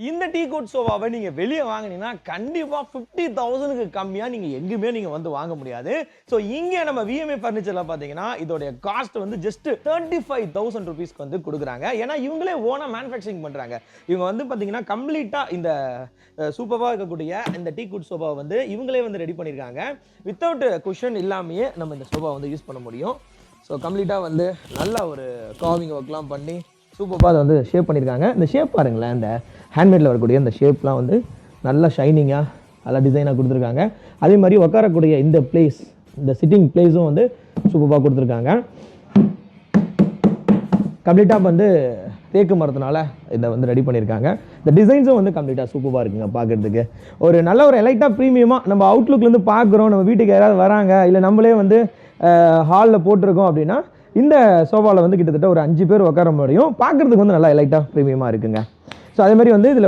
இந்த tea code சோஃபாவை நீங்கள் வெளியே வாங்கினீங்கன்னா கண்டிப்பாக 50,000க்கு கம்மியாக நீங்கள் எங்குமே நீங்கள் வந்து வாங்க முடியாது. ஸோ இங்கே நம்ம விஎம்ஏ ஃபர்னிச்சரில் பார்த்தீங்கன்னா இதோடைய காஸ்ட் வந்து ஜஸ்ட் 35,000 ருபீஸ்க்கு வந்து கொடுக்குறாங்க. ஏன்னா இவங்களே ஓனாக மேனுஃபேக்சரிங் பண்ணுறாங்க. இவங்க வந்து பார்த்தீங்கன்னா கம்ப்ளீட்டாக இந்த சூப்பராக இருக்கக்கூடிய இந்த டீ கோட் சோஃபாவை வந்து இவங்களே வந்து ரெடி பண்ணியிருக்காங்க. வித்தவுட் குஷன் இல்லாமையே நம்ம இந்த சோஃபா வந்து யூஸ் பண்ண முடியும். ஸோ கம்ப்ளீட்டாக வந்து நல்ல ஒரு கார்விங் ஒர்க்லாம் பண்ணி சூப்பராக அதை வந்து ஷேப் பண்ணியிருக்காங்க. இந்த ஷேப் பாருங்களேன், இந்த ஹேண்ட்மேடில் வரக்கூடிய இந்த ஷேப்லாம் வந்து நல்லா ஷைனிங்காக நல்லா டிசைனாக கொடுத்துருக்காங்க. அதே மாதிரி உட்காரக்கூடிய இந்த பிளேஸ், இந்த சிட்டிங் பிளேஸும் வந்து சூப்பராக கொடுத்துருக்காங்க. கம்ப்ளீட்டாக வந்து தேக்கு மரத்தினால இதை வந்து ரெடி பண்ணியிருக்காங்க. இந்த டிசைன்ஸும் வந்து கம்ப்ளீட்டாக சூப்பராக இருக்குங்க பார்க்குறதுக்கு. ஒரு நல்ல ஒரு எலைட்டாக ப்ரீமியமாக நம்ம அவுட்லுக்லேருந்து பார்க்குறோம், நம்ம வீட்டுக்கு யாராவது வராங்க, இல்லை நம்மளே வந்து ஹாலில் போட்டிருக்கோம் அப்படின்னா இந்த சோஃபாவில் வந்து கிட்டத்தட்ட ஒரு 5 பேர் உட்கார முடியும். பார்க்குறதுக்கு வந்து நல்லா எலைட்டாக ப்ரீமியமாக இருக்குங்க. ஸோ அதே மாதிரி வந்து இதில்